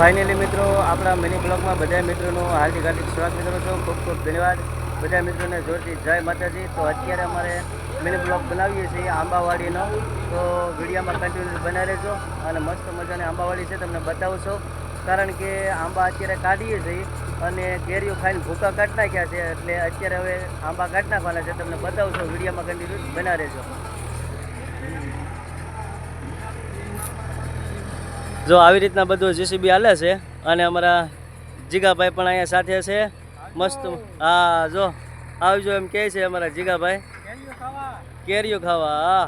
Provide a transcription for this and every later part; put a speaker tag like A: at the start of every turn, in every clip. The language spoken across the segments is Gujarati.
A: ફાઇનલી મિત્રો આપણા મિની બ્લોગમાં બધા મિત્રોનું હાર્દિક સ્વાગત કરું છું. ખૂબ ખૂબ ધન્યવાદ બધા મિત્રોને જોરથી જય માતાજી. તો અત્યારે અમારે મિની બ્લોગ બનાવીએ છીએ આંબાવાડીનો, તો વિડીયોમાં કન્ટિન્યુ બનાવી રહેજો. અને મસ્ત મજાની આંબાવાડી છે, તમને બતાવું છું. કારણ કે આંબા અત્યારે કાઢીએ છીએ અને કેરીઓ ખાઈને ભૂકા કાઢી નાખ્યા છે, એટલે અત્યારે હવે આંબા કાઢી નાખવાના છે. તમને બતાવું છું, વિડીયોમાં કન્ટિન્યુ બનાવી રહેજો. જો આવી રીતના બધું જેસીબી હાલે છે અને અમારા જીગાભાઈ પણ અહીંયા સાથે છે. મસ્ત હા, જો આવજો એમ કહે છે અમારા જીગાભાઈ. કેરીઓ ખાવા, હા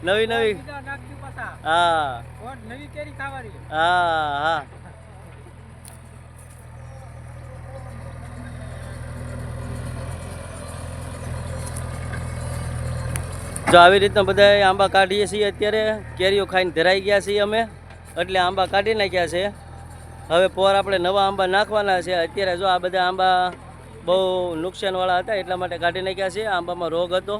A: નવી નવી, હા હા હા. જો આવી રીતના બધા આંબા કાઢીએ છીએ. અત્યારે કેરીઓ ખાઈને ધરાઈ ગયા છીએ અમે, એટલે આંબા કાઢી નાખ્યા છે. હવે પોર આપણે નવા આંબા નાખવાના છે. અત્યારે જો આ બધા આંબા બહુ નુકસાનવાળા હતા, એટલા માટે કાઢી નાખ્યા છે. આંબામાં રોગ હતો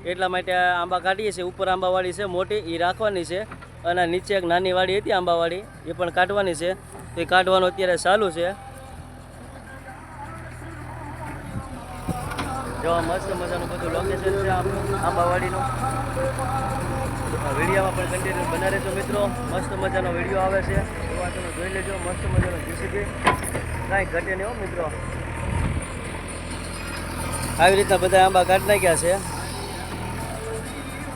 A: એટલા માટે આંબા કાઢીએ છીએ. ઉપર આંબાવાળી છે મોટી, એ રાખવાની છે, અને નીચે એક નાની વાડી હતી આંબાવાળી, એ પણ કાઢવાની છે. તો એ કાઢવાનું અત્યારે ચાલુ છે. જો મસ્ત મજાનું બધું લોકેશન છે આંબાવાડીનું. વિડીયોમાં પણ કન્ટિન્યુ બનાવી રહેજો મિત્રો. મસ્ત મજાનો વિડીયો આવે છે, એવા તમે જોઈ લેજો. મસ્ત મજાનો જેસીબી, કાંઈ ઘટે નહીં હો મિત્રો. આવી રીતના બધા આંબા કાઢી નાખ્યા છે.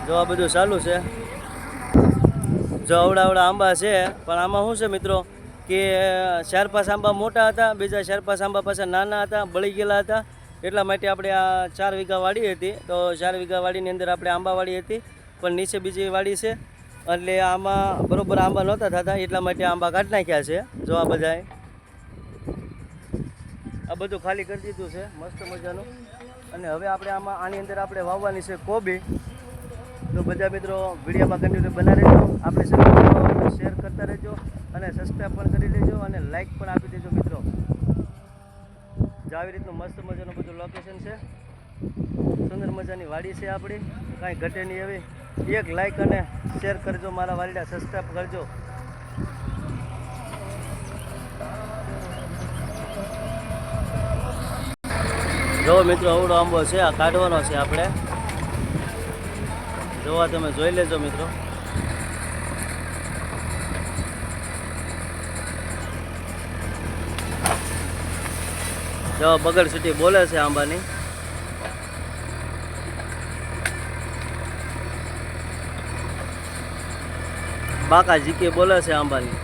A: જો આ બધું ચાલુ છે. જો અવડા આંબા છે, પણ આમાં શું છે મિત્રો કે 4-5 આંબા મોટા હતા, બીજા 4-5 આંબા પાછા નાના હતા, બળી ગયેલા હતા. એટલા માટે આપણે આ 4 વીઘા વાડી હતી, તો 4 વીઘા વાડીની અંદર આપણે આંબાવાડી હતી, પણ નીચે બીજી વાડી છે, એટલે આમાં બરોબર આંબા નહોતા થતા, એટલા માટે આંબા કાઢી નાખ્યા છે. જો આ બધાએ આ બધું ખાલી કરી દીધું છે મસ્ત મજાનું. અને હવે આપણે આની અંદર આપણે વાવવાની છે કોબી. તો બધા મિત્રો વિડીયોમાં કન્ટિન્યુ બનાવી રહેજો. આપણે ચેનલ શેર કરતા રહેજો અને સબસ્ક્રાઈબ પણ કરી લેજો અને લાઈક પણ આપી દેજો મિત્રો. આવી રીતનું મસ્ત મજાનું બધું લોકેશન છે. સુંદર મજાની વાડી છે આપણી, કાંઈ ઘટે નહીં એવી. એક લાઈક અને શેર કરજો, મારા વાડીડા સબસ્ક્રાઈબ કરજો. જો મિત્રો અવડો આંબો છે, આ કાઢવાનો છે આપણે. જોવા તમે જોઈ લેજો મિત્રો. જો બગડ સિટી બોલે છે આંબાની. બાકા જીકે બોલે છે આંબાની.